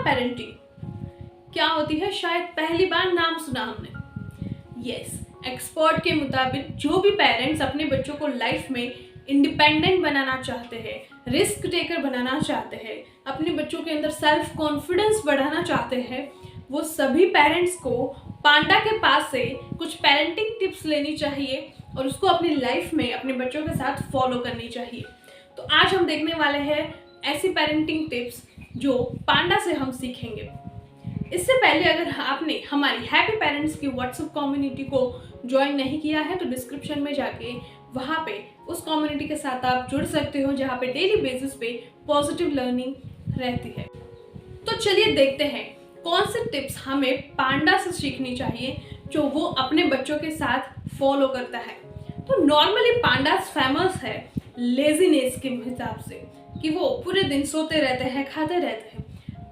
Parenting क्या होती है, शायद पहली बार नाम सुना हमने। यस, एक्सपर्ट के मुताबिक जो भी पेरेंट्स अपने बच्चों को लाइफ में इंडिपेंडेंट बनाना चाहते हैं, रिस्क टेकर बनाना चाहते हैं, अपने बच्चों के अंदर सेल्फ कॉन्फिडेंस बढ़ाना चाहते हैं, वो सभी पेरेंट्स को पांडा के पास से कुछ पेरेंटिंग टिप्स लेनी चाहिए और उसको अपनी लाइफ में अपने बच्चों के साथ फॉलो करनी चाहिए। तो आज हम देखने वाले हैं ऐसी पेरेंटिंग टिप्स जो पांडा से हम सीखेंगे। इससे पहले अगर आपने हमारी हैप्पी पेरेंट्स की व्हाट्सएप कम्युनिटी को ज्वाइन नहीं किया है तो डिस्क्रिप्शन में जाके वहाँ पे उस कम्युनिटी के साथ आप जुड़ सकते हो, जहाँ पे डेली बेसिस पे पॉजिटिव लर्निंग रहती है। तो चलिए देखते हैं कौन से टिप्स हमें पांडा से सीखनी चाहिए जो वो अपने बच्चों के साथ फॉलो करता है। तो नॉर्मली पांडा फेमस है लेजीनेस के हिसाब से कि वो पूरे दिन सोते रहते हैं, खाते रहते हैं,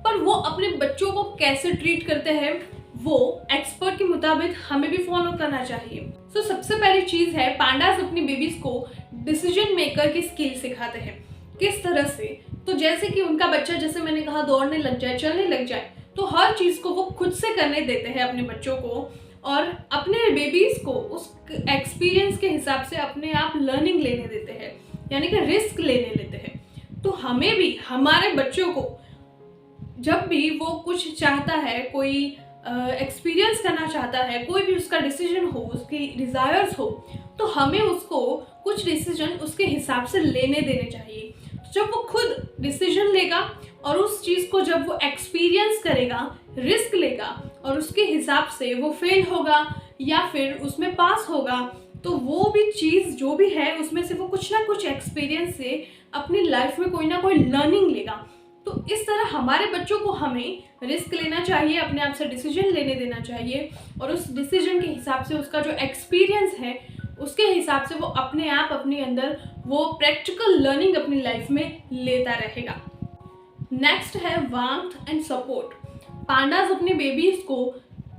पर वो अपने बच्चों को कैसे ट्रीट करते हैं वो एक्सपर्ट के मुताबिक हमें भी फॉलो करना चाहिए। तो सबसे पहली चीज है, पांडास अपनी बेबीज को डिसीजन मेकर की स्किल सिखाते हैं। किस तरह से? तो जैसे कि उनका बच्चा, जैसे मैंने कहा, दौड़ने लग जाए, चलने लग जाए, तो हर चीज को वो खुद से करने देते हैं अपने बच्चों को और अपने बेबीज को उस एक्सपीरियंस के हिसाब से अपने आप लर्निंग लेने देते हैं, यानी कि रिस्क लेने लेते हैं। तो हमें भी हमारे बच्चों को जब भी वो कुछ चाहता है, कोई एक्सपीरियंस करना चाहता है, कोई भी उसका डिसीजन हो, उसकी डिजायर्स हो, तो हमें उसको कुछ डिसीजन उसके हिसाब से लेने देने चाहिए। जब वो खुद डिसीजन लेगा और उस चीज़ को जब वो एक्सपीरियंस करेगा, रिस्क लेगा और उसके हिसाब से वो फेल होगा या फिर उसमें पास होगा, तो वो भी चीज़ जो भी है उसमें से वो कुछ ना कुछ एक्सपीरियंस से अपनी लाइफ में कोई ना कोई लर्निंग लेगा। तो इस तरह हमारे बच्चों को हमें रिस्क लेना चाहिए, अपने आप से डिसीजन लेने देना चाहिए और उस डिसीजन के हिसाब से उसका जो एक्सपीरियंस है उसके हिसाब से वो अपने आप अपने अंदर वो प्रैक्टिकल लर्निंग अपनी लाइफ में लेता रहेगा। नेक्स्ट है वार्मथ एंड सपोर्ट। पांडास अपने बेबीज को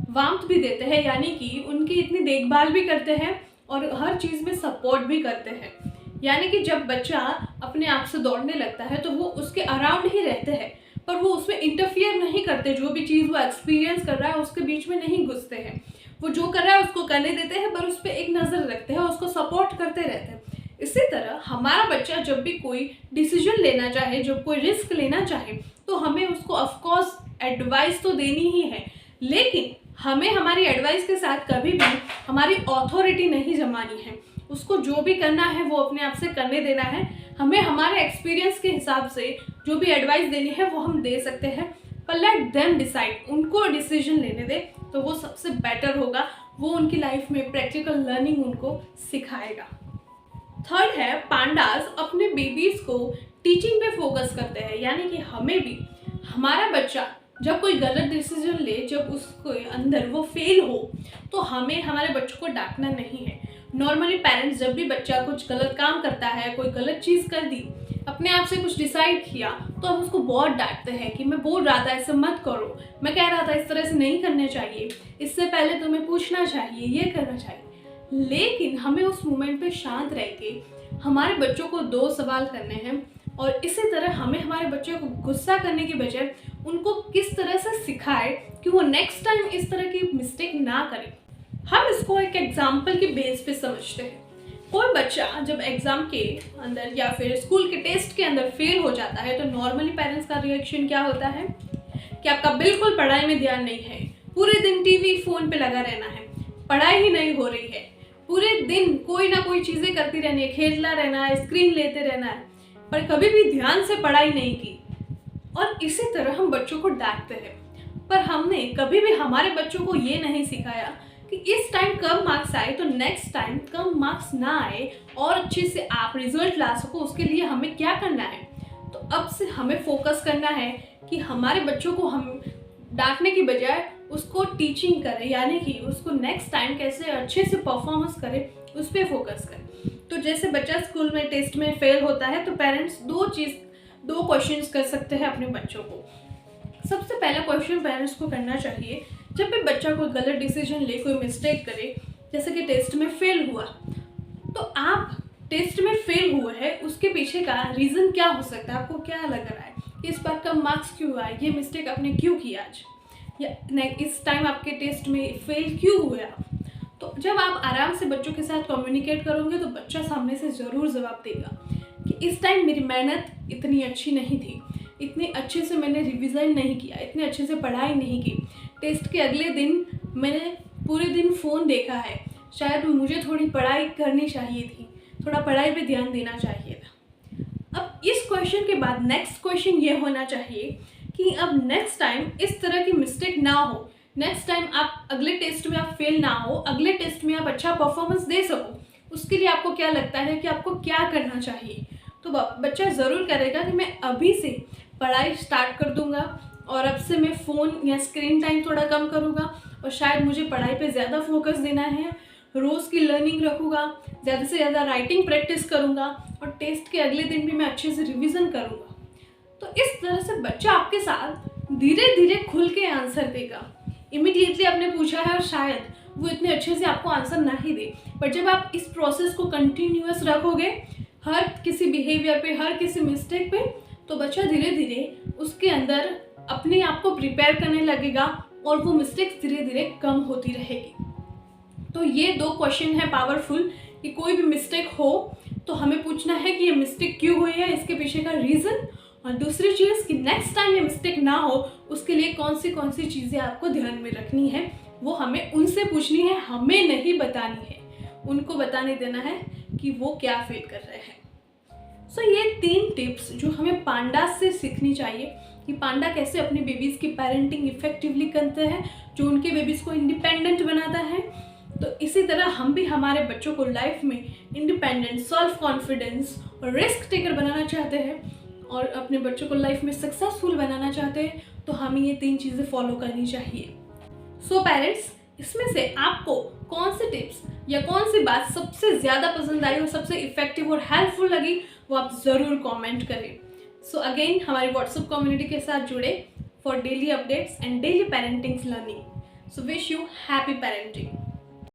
वार्मथ भी देते हैं, यानी कि उनकी इतनी देखभाल भी करते हैं और हर चीज़ में सपोर्ट भी करते हैं। यानी कि जब बच्चा अपने आप से दौड़ने लगता है तो वो उसके अराउंड ही रहते हैं, पर वो उसमें इंटरफियर नहीं करते। जो भी चीज़ वो एक्सपीरियंस कर रहा है उसके बीच में नहीं घुसते हैं। वो जो कर रहा है उसको करने देते हैं, पर उस पर एक नज़र रखते हैं, उसको सपोर्ट करते रहते हैं। इसी तरह हमारा बच्चा जब भी कोई डिसीजन लेना चाहे, जब कोई रिस्क लेना चाहे, तो हमें उसको ऑफकोर्स एडवाइस तो देनी ही है, लेकिन हमें हमारी एडवाइस के साथ कभी भी हमारी अथॉरिटी नहीं जमानी है। उसको जो भी करना है वो अपने आप से करने देना है। हमें हमारे एक्सपीरियंस के हिसाब से जो भी एडवाइस देनी है वो हम दे सकते हैं, पर लेट देम डिसाइड, उनको डिसीजन लेने दे तो वो सबसे बेटर होगा। वो उनकी लाइफ में प्रैक्टिकल लर्निंग उनको सिखाएगा। थर्ड है, पांडास अपने बेबीज को टीचिंग पे फोकस करते हैं, यानी कि हमें भी हमारा बच्चा जब कोई गलत डिसीजन ले, जब उसके अंदर वो फेल हो, तो हमें हमारे बच्चों को डांटना नहीं है। नॉर्मली पेरेंट्स जब भी बच्चा कुछ गलत काम करता है, कोई गलत चीज़ कर दी, अपने आप से कुछ डिसाइड किया, तो हम उसको बहुत डांटते हैं कि मैं बोल रहा था ऐसे मत करो, मैं कह रहा था इस तरह से नहीं करने चाहिए, इससे पहले तुम्हें पूछना चाहिए, ये करना चाहिए। लेकिन हमें उस मोमेंट पे शांत रह के हमारे बच्चों को 2 सवाल करने हैं और इसी तरह हमें हमारे बच्चों को गुस्सा करने की बजाय उनको किस तरह से सिखाए कि वो नेक्स्ट टाइम इस तरह की मिस्टेक ना करें। हम इसको एक एग्जाम्पल के बेस पे समझते हैं। कोई बच्चा जब एग्जाम के अंदर या फिर स्कूल के टेस्ट के अंदर फेल हो जाता है तो नॉर्मली पेरेंट्स का रिएक्शन क्या होता है कि आपका बिल्कुल पढ़ाई में ध्यान नहीं है, पूरे दिन टीवी फोन पे लगा रहना है, पढ़ाई ही नहीं हो रही है, पूरे दिन कोई ना कोई चीज़ें करती रहनी है, खेलना रहना है, स्क्रीन लेते रहना है, पर कभी भी ध्यान से पढ़ाई नहीं की। और इसी तरह हम बच्चों को डांटते हैं, पर हमने कभी भी हमारे बच्चों को ये नहीं सिखाया कि इस टाइम कम मार्क्स आए तो नेक्स्ट टाइम कम मार्क्स ना आए और अच्छे से आप रिजल्ट ला सको, उसके लिए हमें क्या करना है। तो अब से हमें फोकस करना है कि हमारे बच्चों को हम डांटने की बजाय उसको टीचिंग करें, यानी कि उसको नेक्स्ट टाइम कैसे अच्छे से परफॉर्मेंस करे उस पर फोकस करें। तो जैसे बच्चा स्कूल में टेस्ट में फेल होता है तो पेरेंट्स 2 क्वेश्चंस कर सकते हैं अपने बच्चों को। सबसे पहला क्वेश्चन पेरेंट्स को करना चाहिए, जब भी बच्चा कोई गलत डिसीजन ले, कोई मिस्टेक करे, जैसे कि टेस्ट में फेल हुआ, तो आप टेस्ट में फेल हुए हैं उसके पीछे का रीज़न क्या हो सकता है, आपको क्या लग रहा है, कि इस बार कम मार्क्स क्यों आए, ये मिस्टेक आपने क्यों की आज, या इस टाइम आपके टेस्ट में फेल क्यों हुए आप। तो जब आप आराम से बच्चों के साथ कम्युनिकेट करोगे तो बच्चा सामने से ज़रूर जवाब देगा कि इस टाइम मेरी मेहनत इतनी अच्छी नहीं थी, इतने अच्छे से मैंने रिवीजन नहीं किया, इतने अच्छे से पढ़ाई नहीं की, टेस्ट के अगले दिन मैंने पूरे दिन फ़ोन देखा है, शायद मुझे थोड़ी पढ़ाई करनी चाहिए थी, थोड़ा पढ़ाई पे ध्यान देना चाहिए था। अब इस क्वेश्चन के बाद नेक्स्ट क्वेश्चन ये होना चाहिए कि अब नेक्स्ट टाइम इस तरह की मिस्टेक ना हो, नेक्स्ट टाइम आप अगले टेस्ट में आप फेल ना हो, अगले टेस्ट में आप अच्छा परफॉर्मेंस दे सको, उसके लिए आपको क्या लगता है कि आपको क्या करना चाहिए। तो बच्चा ज़रूर करेगा कि मैं अभी से पढ़ाई स्टार्ट कर दूंगा और अब से मैं फ़ोन या स्क्रीन टाइम थोड़ा कम करूँगा और शायद मुझे पढ़ाई पे ज़्यादा फोकस देना है, रोज़ की लर्निंग रखूँगा, ज़्यादा से ज़्यादा राइटिंग प्रैक्टिस करूँगा और टेस्ट के अगले दिन भी मैं अच्छे से रिवीजन करूँगा। तो इस तरह से बच्चा आपके साथ धीरे धीरे खुल के आंसर देगा। इमीडिएटली आपने पूछा है और शायद वो इतने अच्छे से आपको आंसर ना ही दे, पर जब आप इस प्रोसेस को कंटिन्यूअस रखोगे हर किसी बिहेवियर पे, हर किसी मिस्टेक पे, तो बच्चा धीरे धीरे उसके अंदर अपने आप को प्रिपेयर करने लगेगा और वो मिस्टेक्स धीरे धीरे कम होती रहेगी। तो ये 2 क्वेश्चन है पावरफुल कि कोई भी मिस्टेक हो तो हमें पूछना है कि ये मिस्टेक क्यों हुई है, इसके पीछे का रीज़न, और दूसरी चीज़ कि नेक्स्ट टाइम ये मिस्टेक ना हो उसके लिए कौन सी चीज़ें आपको ध्यान में रखनी है, वो हमें उनसे पूछनी है, हमें नहीं बतानी है, उनको बताने देना है कि वो क्या फील कर रहे हैं। सो ये 3 टिप्स जो हमें पांडास से सीखनी चाहिए कि पांडा कैसे अपने बेबीज़ की पेरेंटिंग इफेक्टिवली करते हैं, जो उनके बेबीज़ को इंडिपेंडेंट बनाता है। तो इसी तरह हम भी हमारे बच्चों को लाइफ में इंडिपेंडेंट, सेल्फ कॉन्फिडेंस और रिस्क टेकर बनाना चाहते हैं और अपने बच्चों को लाइफ में सक्सेसफुल बनाना चाहते हैं, तो हमें ये 3 चीज़ें फॉलो करनी चाहिए। सो पेरेंट्स, इसमें से आपको कौन सी टिप्स या कौन सी बात सबसे ज़्यादा पसंद आई और सबसे इफेक्टिव और हेल्पफुल लगी, वो आप ज़रूर कमेंट करें। सो अगेन हमारी व्हाट्सएप कम्युनिटी के साथ जुड़े for daily updates and daily parenting learning. So wish you happy parenting.